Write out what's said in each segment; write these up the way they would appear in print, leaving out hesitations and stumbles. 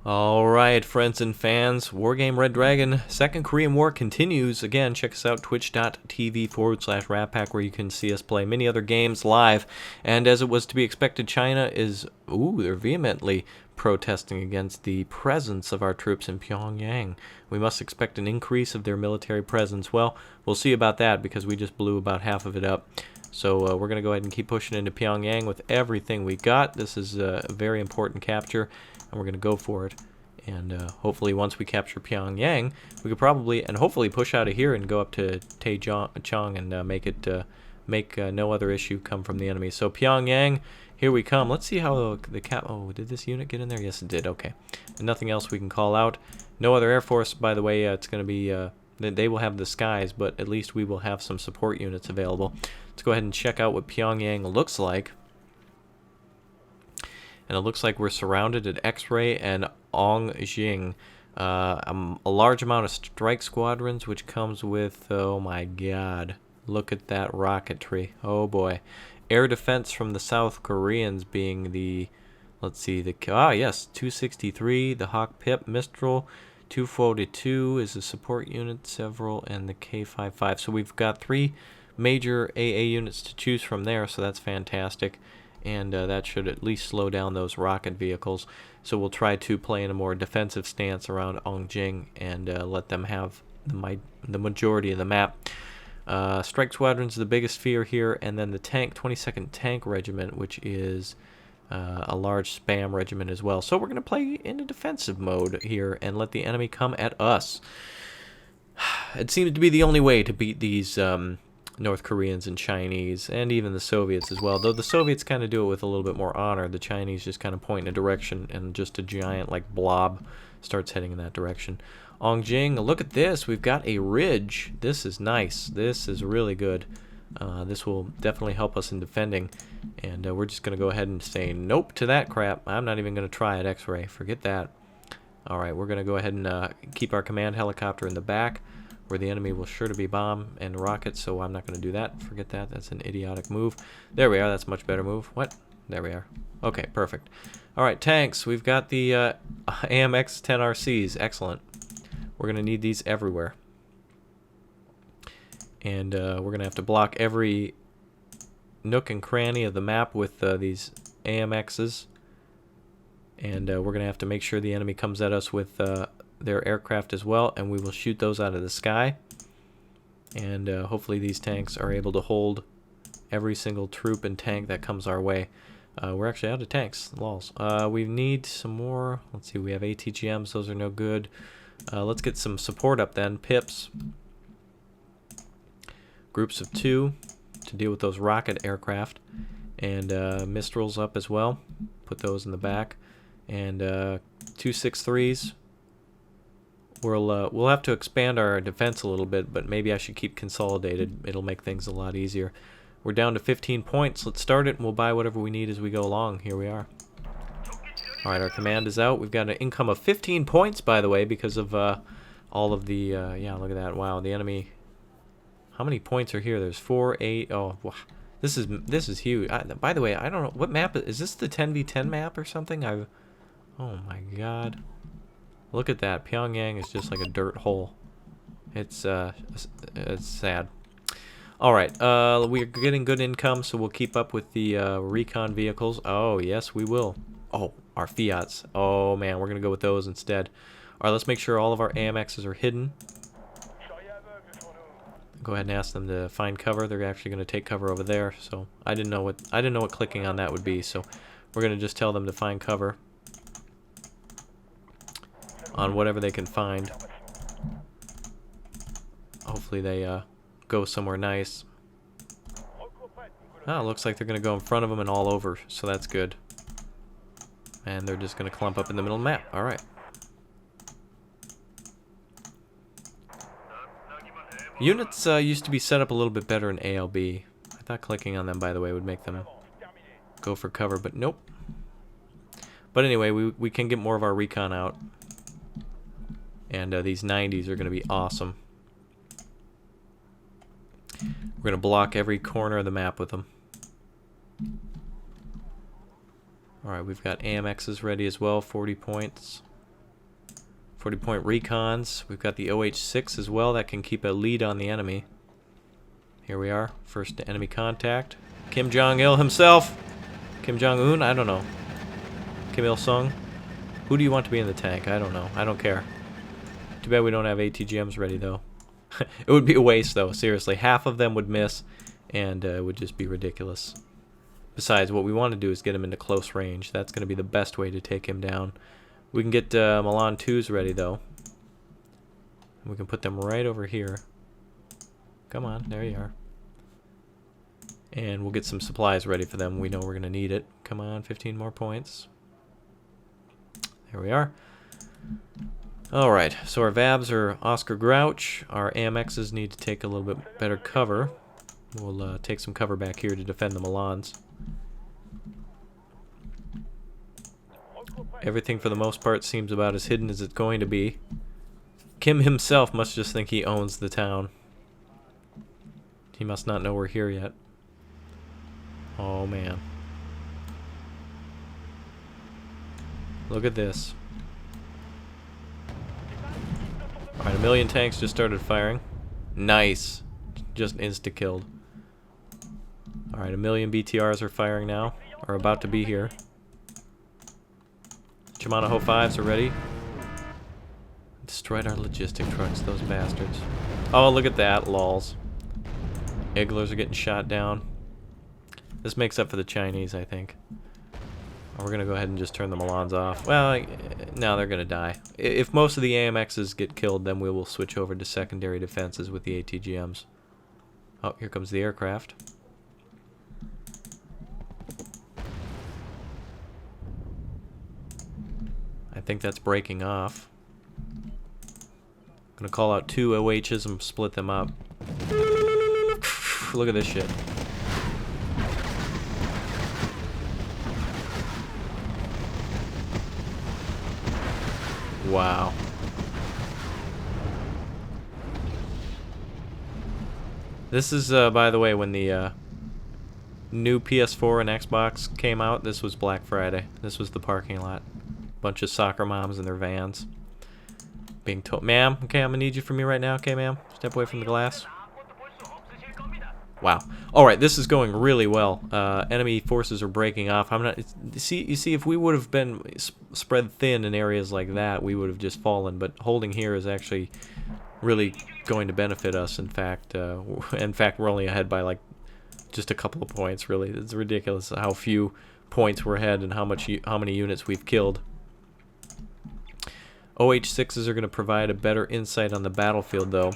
Alright, friends and fans, Wargame Red Dragon, Second Korean War continues. Again, check us out, twitch.tv/RapPack, where you can see us play many other games live. And as it was to be expected, China is, they're vehemently protesting against the presence of our troops in Pyongyang. We must expect an increase of their military presence. Well, we'll see about that, because we just blew about half of it up. So we're going to go ahead and keep pushing into Pyongyang with everything we got. This is a very important capture, and we're going to go for it. And hopefully once we capture Pyongyang, we could probably, and hopefully, push out of here and go up to Taechong and make no other issue come from the enemy. So Pyongyang, here we come. Let's see how the oh, did this unit get in there? Yes, it did. Okay. And nothing else we can call out. No other Air Force, by the way. It's going to be, they will have the skies, but at least we will have some support units available. Let's go ahead and check out what Pyongyang looks like. And it looks like we're surrounded at X-Ray and Ongjing. A large amount of strike squadrons, which comes with, oh my god, look at that rocketry. Oh boy. Air defense from the South Koreans being the, let's see, yes, 263, the Hawk Pip, Mistral, 242 is the support unit, several, and the K55. So we've got 3 major AA units to choose from there, so that's fantastic. And that should at least slow down those rocket vehicles. So we'll try to play in a more defensive stance around Ongjing and let them have the majority of the map. Strike Squadron's the biggest fear here, and then the tank, 22nd Tank Regiment, which is a large spam regiment as well. So we're going to play in a defensive mode here and let the enemy come at us. It seems to be the only way to beat these North Koreans and Chinese, and even the Soviets as well. Though the Soviets kind of do it with a little bit more honor. The Chinese just kind of point in a direction, and just a giant, like, blob starts heading in that direction. Ongjing, look at this. We've got a ridge. This is nice. This is really good. This will definitely help us in defending. And we're just going to go ahead and say nope to that crap. I'm not even going to try at X-Ray. Forget that. Alright, we're going to go ahead and keep our command helicopter in the back, where the enemy will sure to be bomb and rockets, so I'm not going to do that. Forget that. That's an idiotic move. There we are. That's a much better move. What? There we are. Okay, perfect. Alright, tanks. We've got the AMX 10RCs. Excellent. We're going to need these everywhere. And we're going to have to block every nook and cranny of the map with these AMXs. And we're going to have to make sure the enemy comes at us with their aircraft as well, and we will shoot those out of the sky. And hopefully these tanks are able to hold every single troop and tank that comes our way. We're actually out of tanks. Lols. We need some more. Let's see, we have ATGMs. Those are no good. Let's get some support up then. Pips. Groups of 2 to deal with those rocket aircraft. And Mistrals up as well. Put those in the back. And 263s. We'll have to expand our defense a little bit, but maybe I should keep consolidated. It'll make things a lot easier. We're down to 15 points. Let's start it, and we'll buy whatever we need as we go along. Here we are. Alright, our command is out. We've got an income of 15 points, by the way, because of all of the... yeah, look at that. Wow, the enemy... How many points are here? There's 4, 8... Oh, wow. This is huge. By the way, I don't know... What map... Is this the 10v10 map or something? Oh, my God. Look at that. Pyongyang is just like a dirt hole. It's sad. Alright, we're getting good income, so we'll keep up with the recon vehicles. Oh, yes, we will. Oh, our Fiats. Oh, man, we're going to go with those instead. Alright, let's make sure all of our AMXs are hidden. Go ahead and ask them to find cover. They're actually going to take cover over there, so I didn't know what clicking on that would be, so we're going to just tell them to find cover on whatever they can find. Hopefully they go somewhere nice. Ah, looks like they're going to go in front of them and all over, so that's good. And they're just going to clump up in the middle of the map. Alright. Units used to be set up a little bit better in ALB. I thought clicking on them, by the way, would make them go for cover, but nope. But anyway, we can get more of our recon out. And these 90s are going to be awesome. We're going to block every corner of the map with them. Alright, we've got AMXs ready as well, 40 points. 40-point recons. We've got the OH-6 as well that can keep a lead on the enemy. Here we are. First enemy contact. Kim Jong-il himself. Kim Jong-un? I don't know. Kim Il-sung? Who do you want to be in the tank? I don't know. I don't care. Too bad we don't have ATGMs ready, though. It would be a waste, though. Seriously. Half of them would miss, and it would just be ridiculous. Besides, what we want to do is get him into close range. That's going to be the best way to take him down. We can get Milan 2s ready, though. We can put them right over here. Come on. There you are. And we'll get some supplies ready for them. We know we're going to need it. Come on, 15 more points. There we are. Alright, so our VABs are Oscar Grouch. Our AMXs need to take a little bit better cover. We'll take some cover back here to defend the Milans. Everything for the most part seems about as hidden as it's going to be. Kim himself must just think he owns the town. He must not know we're here yet. Oh man. Look at this. Alright, 1 million tanks just started firing. Nice. Just insta-killed. Alright, 1 million BTRs are firing now. Are about to be here. Shimano 5s are ready. Destroyed our logistic trucks, those bastards. Oh, look at that, lols. Igglers are getting shot down. This makes up for the Chinese, I think. Oh, we're going to go ahead and just turn the Milans off. Well, no, they're going to die. If most of the AMXs get killed, then we will switch over to secondary defenses with the ATGMs. Oh, here comes the aircraft. I think that's breaking off. I'm going to call out 2 OHs and split them up. Look at this shit. Wow. This is, by the way, when the new PS4 and Xbox came out, this was Black Friday. This was the parking lot. Bunch of soccer moms in their vans. Being told, ma'am, okay, I'm gonna need you for me right now, okay, ma'am? Step away from the glass. Wow. Alright, this is going really well. Enemy forces are breaking off. I'm not. You see, if we would have been spread thin in areas like that, we would have just fallen. But holding here is actually really going to benefit us. In fact, we're only ahead by like just a couple of points. Really, it's ridiculous how few points we're ahead and how many units we've killed. OH-6s are going to provide a better insight on the battlefield, though.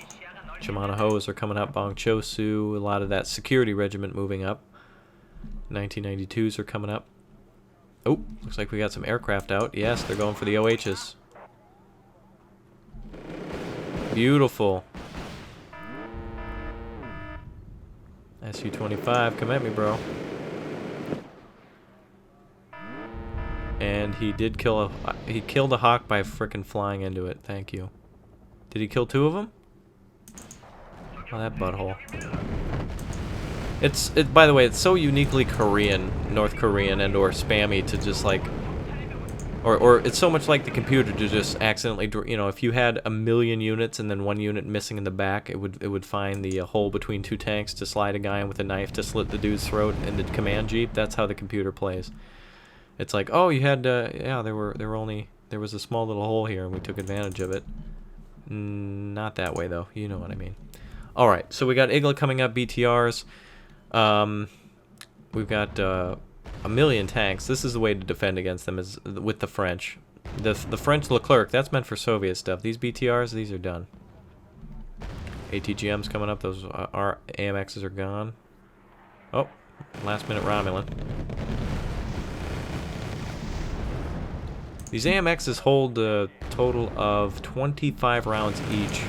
Shimano Ho's are coming up. Bong Chosu, a lot of that security regiment moving up. 1992s are coming up. Oh, looks like we got some aircraft out. Yes, they're going for the OHs. Beautiful. Su-25, come at me, bro. And he did kill he killed a hawk by frickin' flying into it. Thank you. Did he kill 2 of them? Oh, that butthole. By the way, it's so uniquely Korean, North Korean, and or spammy to just like, or it's so much like the computer to just accidentally, you know, if you had 1 million units and then 1 unit missing in the back, it would find the hole between 2 tanks to slide a guy in with a knife to slit the dude's throat in the command jeep. That's how the computer plays. It's like, oh, you had, yeah, there was a small little hole here and we took advantage of it. Not that way though. You know what I mean. Alright, so we got Igla coming up, BTRs. We've got 1 million tanks. This is the way to defend against them, is with the French. The French Leclerc, that's meant for Soviet stuff. These BTRs, these are done. ATGM's coming up. Those our AMXs are gone. Oh, last minute Romulan. These AMXs hold a total of 25 rounds each.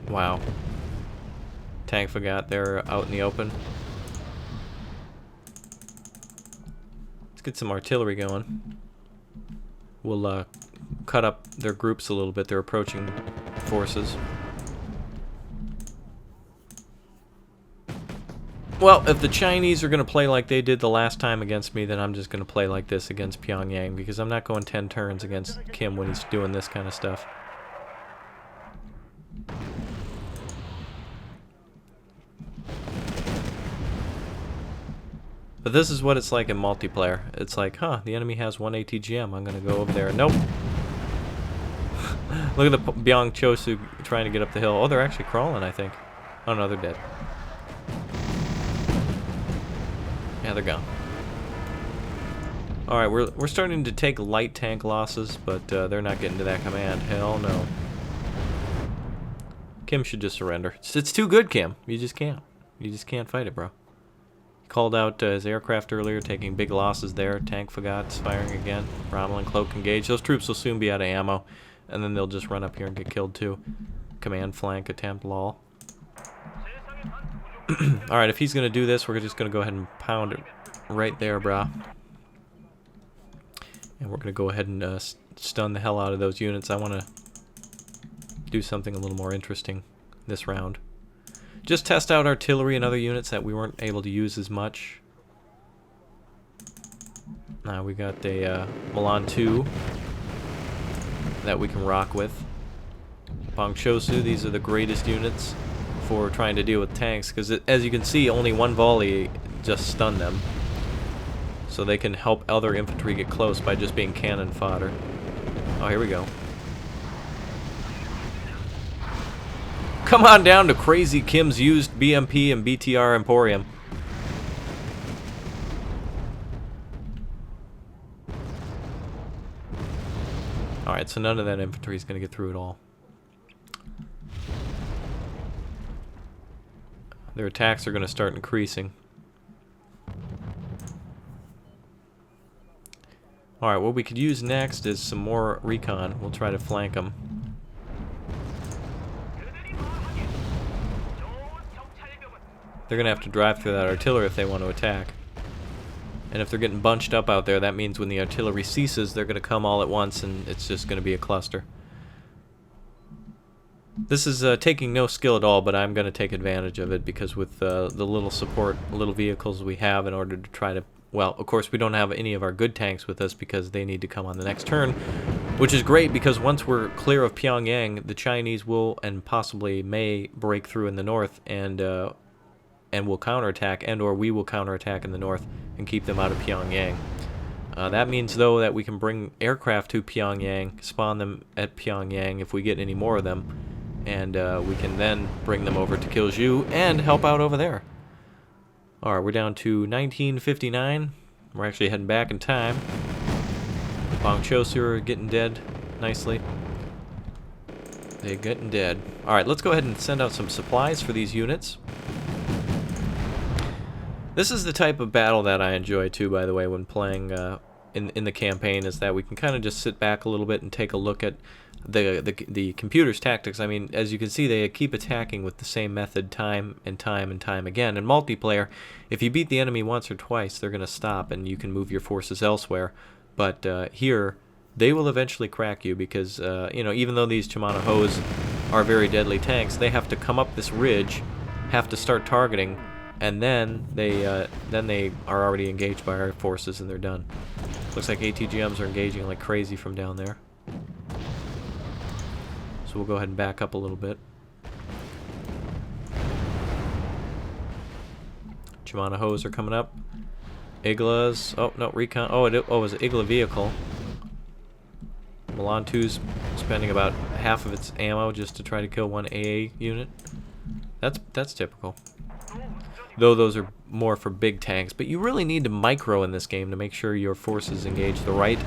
Wow. Tank forgot they're out in the open. Let's get some artillery going. We'll cut up their groups a little bit. They're approaching forces. Well, if the Chinese are going to play like they did the last time against me, then I'm just going to play like this against Pyongyang, because I'm not going 10 turns against Kim when he's doing this kind of stuff. But this is what it's like in multiplayer. It's like, huh, the enemy has 1 ATGM. I'm going to go over there. Nope. Look at the Byung Chosu trying to get up the hill. Oh, they're actually crawling, I think. Oh, no, they're dead. Yeah, they're gone. Alright, we're starting to take light tank losses, but they're not getting to that command. Hell no. Kim should just surrender. It's too good, Kim. You just can't. You just can't fight it, bro. He called out his aircraft earlier, taking big losses there. Tank Fagot's firing again. Rommel and Cloak engaged. Those troops will soon be out of ammo, and then they'll just run up here and get killed too. Command flank attempt, lol. Alright, if he's going to do this, we're just going to go ahead and pound it right there, brah. And we're going to go ahead and stun the hell out of those units. I want to do something a little more interesting this round. Just test out artillery and other units that we weren't able to use as much. Now we got a Milan 2 that we can rock with. Bangchosu, these are the greatest units for trying to deal with tanks, because as you can see, only one volley just stunned them. So they can help other infantry get close by just being cannon fodder. Oh, here we go. Come on down to Crazy Kim's used BMP and BTR Emporium. Alright, so none of that infantry is going to get through at all. Their attacks are going to start increasing. Alright, what we could use next is some more recon. We'll try to flank them. They're going to have to drive through that artillery if they want to attack. And if they're getting bunched up out there, that means when the artillery ceases, they're going to come all at once, and it's just going to be a cluster. This is taking no skill at all, but I'm going to take advantage of it, because with the little support, little vehicles we have in order to try to... Well, of course, we don't have any of our good tanks with us because they need to come on the next turn, which is great because once we're clear of Pyongyang, the Chinese will and possibly may break through in the north and will counterattack, and/or we will counterattack in the north and keep them out of Pyongyang. That means, though, that we can bring aircraft to Pyongyang, spawn them at Pyongyang if we get any more of them, and we can then bring them over to Kilju and help out over there. Alright, we're down to 1959. We're actually heading back in time. Bangchosu are getting dead nicely. They're getting dead. Alright, let's go ahead and send out some supplies for these units. This is the type of battle that I enjoy too, by the way, when playing in the campaign, is that we can kind of just sit back a little bit and take a look at the computer's tactics. I mean, as you can see, they keep attacking with the same method time and time and time again. In multiplayer, if you beat the enemy once or twice, they're going to stop and you can move your forces elsewhere. But here, they will eventually crack you because, you know, even though these Shimano Hos are very deadly tanks, they have to come up this ridge, have to start targeting, and then they are already engaged by our forces and they're done. Looks like ATGMs are engaging like crazy from down there. So we'll go ahead and back up a little bit. Shimano Hos are coming up. Iglas. Oh, no, recon. Oh, it was an Igla vehicle. Milan 2's spending about half of its ammo just to try to kill one AA unit. That's typical. Though those are more for big tanks, but you really need to micro in this game to make sure your forces engage the right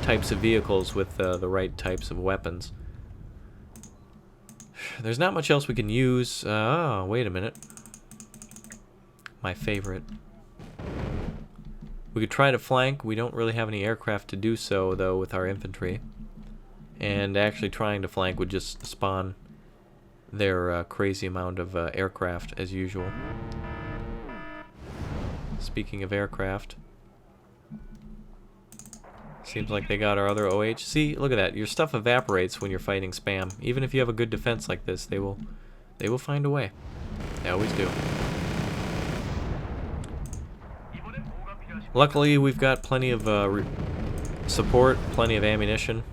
types of vehicles with the right types of weapons. There's not much else we can use. Oh, wait a minute. My favorite. We could try to flank. We don't really have any aircraft to do so, though, with our infantry. And actually trying to flank would just spawn their crazy amount of aircraft, as usual. Speaking of aircraft, seems like they got our other OH. See, look at that. Your stuff evaporates when you're fighting spam. Even if you have a good defense like this, they will find a way. They always do. Luckily, we've got plenty of support, plenty of ammunition.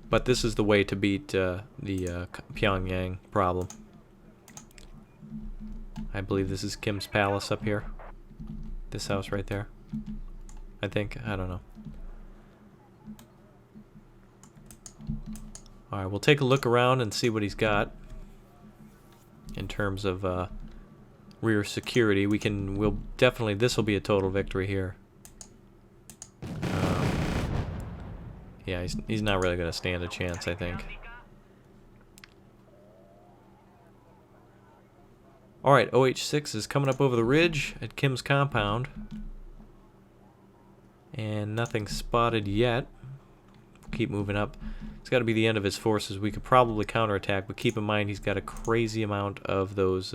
But this is the way to beat the Pyongyang problem. I believe this is Kim's palace up here. This house right there. I think. I don't know. Alright, we'll take a look around and see what he's got. In terms of rear security. We'll definitely, this will be a total victory here. Yeah, he's not really going to stand a chance, I think. Alright, OH6 is coming up over the ridge at Kim's compound. And nothing spotted yet. Keep moving up. It's got to be the end of his forces. We could probably counterattack, but keep in mind he's got a crazy amount of those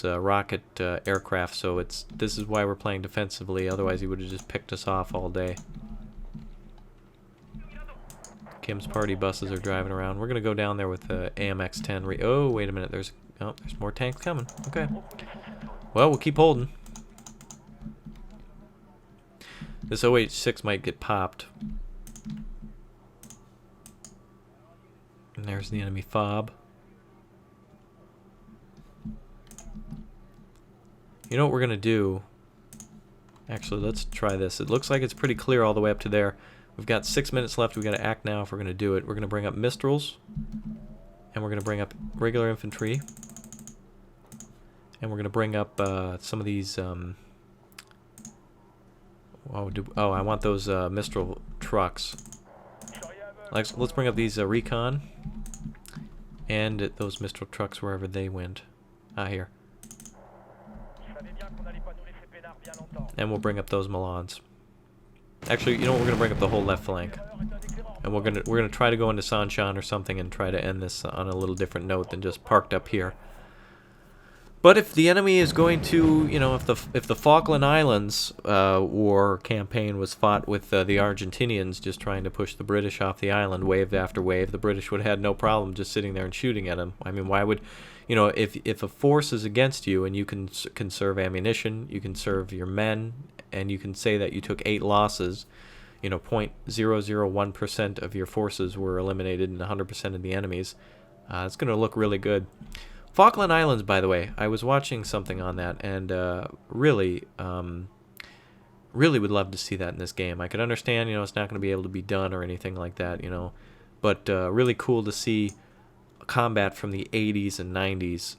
rocket aircraft, so this is why we're playing defensively. Otherwise he would have just picked us off all day. Kim's party buses are driving around. We're gonna go down there with the AMX-10. Oh, wait a minute. There's more tanks coming. Okay. Well, we'll keep holding. This OH-6 might get popped. And there's the enemy fob. You know what we're gonna do? Actually, let's try this. It looks like it's pretty clear all the way up to there. We've got 6 minutes left. We've got to act now if we're going to do it. We're going to bring up Mistrals. And we're going to bring up regular infantry. And we're going to bring up some of these... I want those Mistral trucks. Let's bring up these recon. And those Mistral trucks wherever they went. Here. And we'll bring up those Milans. Actually, you know what? We're gonna bring up the whole left flank, and we're gonna try to go into Sanshan or something and try to end this on a little different note than just parked up here. But if the enemy is going to, you know, if the Falkland Islands war campaign was fought with the Argentinians just trying to push the British off the island wave after wave, the British would have had no problem just sitting there and shooting at them. I mean, why would, you know, if a force is against you and you can conserve ammunition, you can serve your men, and you can say that you took 8 losses, you know, 0.001% of your forces were eliminated and 100% of the enemies, it's going to look really good. Falkland Islands, by the way, I was watching something on that, and really would love to see that in this game. I could understand, you know, it's not going to be able to be done or anything like that, you know, but really cool to see combat from the 80s and 90s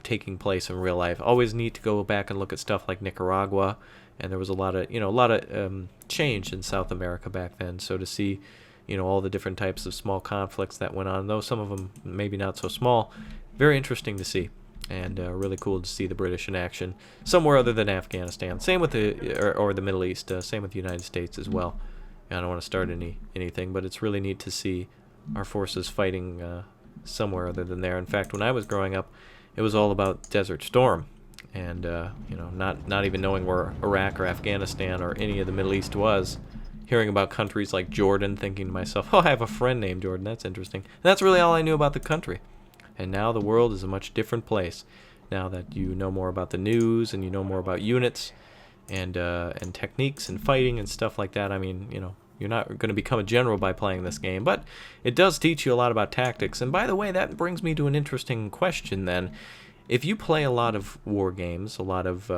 taking place in real life. Always neat to go back and look at stuff like Nicaragua, and there was a lot of change in South America back then. So to see, you know, all the different types of small conflicts that went on, though some of them maybe not so small, very interesting to see, and really cool to see the British in action somewhere other than Afghanistan. Same with the Middle East. Same with the United States as well. I don't want to start anything, but it's really neat to see our forces fighting somewhere other than there. In fact, when I was growing up, it was all about Desert Storm, and you know, not even knowing where Iraq or Afghanistan or any of the Middle East was. Hearing about countries like Jordan, thinking to myself, oh, I have a friend named Jordan. That's interesting. And that's really all I knew about the country. And now the world is a much different place. Now that you know more about the news and you know more about units and techniques and fighting and stuff like that. I mean, you know, you're not going to become a general by playing this game, but it does teach you a lot about tactics. And by the way, that brings me to an interesting question then. If you play a lot of war games, a lot of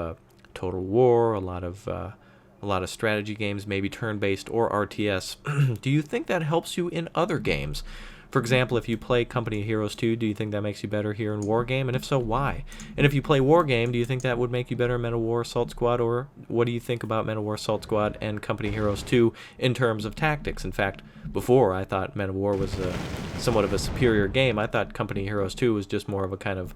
Total War, a lot of strategy games, maybe turn-based or RTS, do you think that helps you in other games? For example, if you play Company of Heroes 2, do you think that makes you better here in Wargame? And if so, why? And if you play Wargame, do you think that would make you better in Men of War Assault Squad? Or what do you think about Men of War Assault Squad and Company of Heroes 2 in terms of tactics? In fact, before I thought Men of War was somewhat of a superior game. I thought Company of Heroes 2 was just more of a kind of,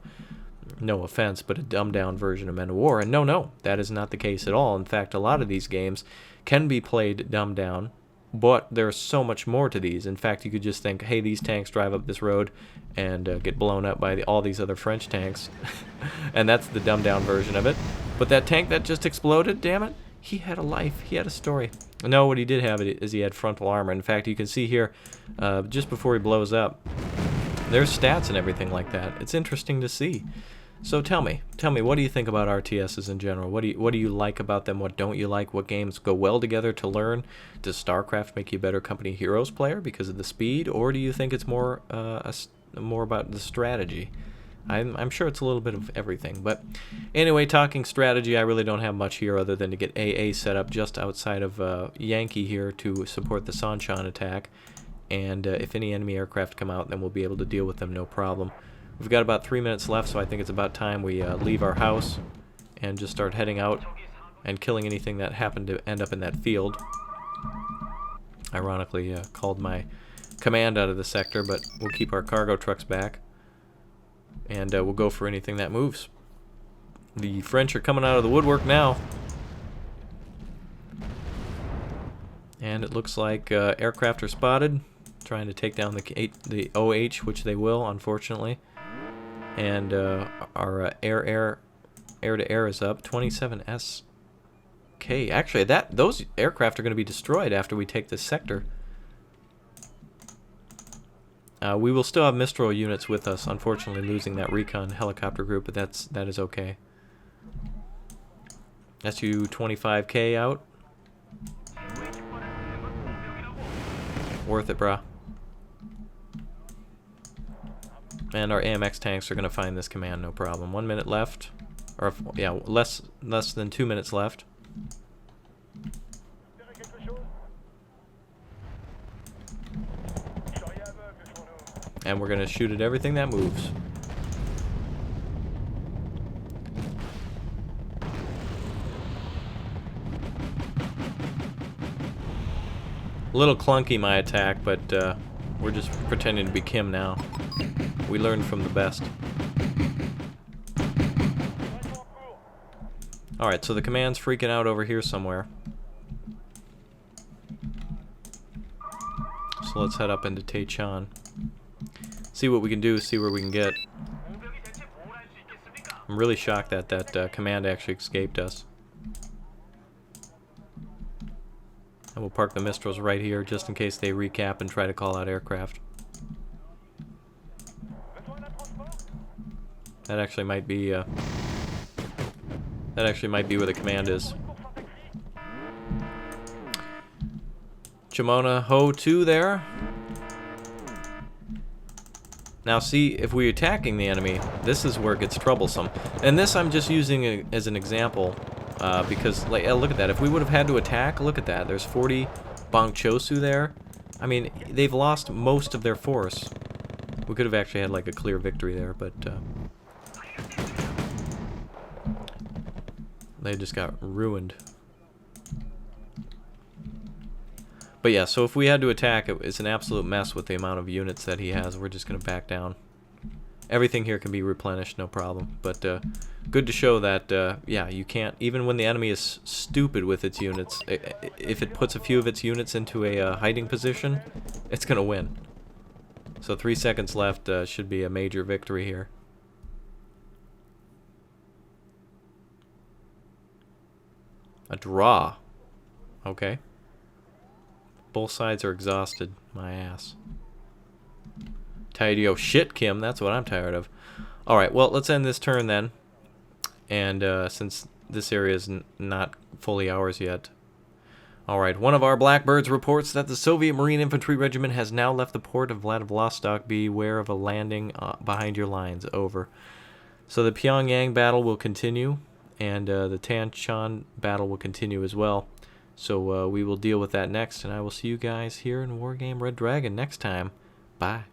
no offense, but a dumbed-down version of Men of War. And no, that is not the case at all. In fact, a lot of these games can be played dumbed down, but there's so much more to these. In fact, you could just think, hey, these tanks drive up this road and get blown up by all these other French tanks. And that's the dumbed-down version of it. But that tank that just exploded, damn it, he had a life. He had a story. No, what he did have is he had frontal armor. In fact, you can see here, just before he blows up, there's stats and everything like that. It's interesting to see. So tell me, what do you think about RTSs in general? What do you like about them? What don't you like? What games go well together to learn? Does StarCraft make you a better Company Heroes player because of the speed, or do you think it's more more about the strategy? I'm sure it's a little bit of everything. But anyway, talking strategy, I really don't have much here other than to get AA set up just outside of Yankee here to support the Sanshan attack. And if any enemy aircraft come out, then we'll be able to deal with them no problem. We've got about 3 minutes left, so I think it's about time we leave our house and just start heading out and killing anything that happened to end up in that field. Ironically, called my command out of the sector, but we'll keep our cargo trucks back. And we'll go for anything that moves. The French are coming out of the woodwork now. And it looks like aircraft are spotted, trying to take down the OH, which they will, unfortunately. And our air-to-air is up, 27 SK. Actually, those aircraft are going to be destroyed after we take this sector. We will still have Mistral units with us, unfortunately losing that recon helicopter group, but that is okay. SU 25K out. Worth it, brah. And our AMX tanks are going to find this command, no problem. 1 minute left. Or, yeah, less than 2 minutes left. And we're going to shoot at everything that moves. A little clunky, my attack, but we're just pretending to be Kim now. We learned from the best. Alright, so the command's freaking out over here somewhere. So let's head up into Taichan. See what we can do, see where we can get. I'm really shocked that that command actually escaped us. And we'll park the Mistrals right here just in case they recap and try to call out aircraft. That actually might be where the command is. Chimona Ho 2 there. Now see, if we're attacking the enemy, this is where it gets troublesome. And this I'm just using it as an example, because, like, look at that. If we would have had to attack, look at that. There's 40 Bang Chosu there. I mean, they've lost most of their force. We could have actually had, like, a clear victory there, but they just got ruined. But yeah, so if we had to attack, it's an absolute mess with the amount of units that he has. We're just going to back down. Everything here can be replenished, no problem. But good to show that, yeah, you can't, even when the enemy is stupid with its units, if it puts a few of its units into a hiding position, it's going to win. So 3 seconds left, should be a major victory here. A draw. Okay. Both sides are exhausted. My ass. Tired of your shit, Kim. That's what I'm tired of. Alright, well, let's end this turn then. And since this area is not fully ours yet. Alright, one of our Blackbirds reports that the Soviet Marine Infantry Regiment has now left the port of Vladivostok. Beware of a landing behind your lines. Over. So the Pyongyang battle will continue. And the Tanchan battle will continue as well. So we will deal with that next, and I will see you guys here in Wargame Red Dragon next time. Bye.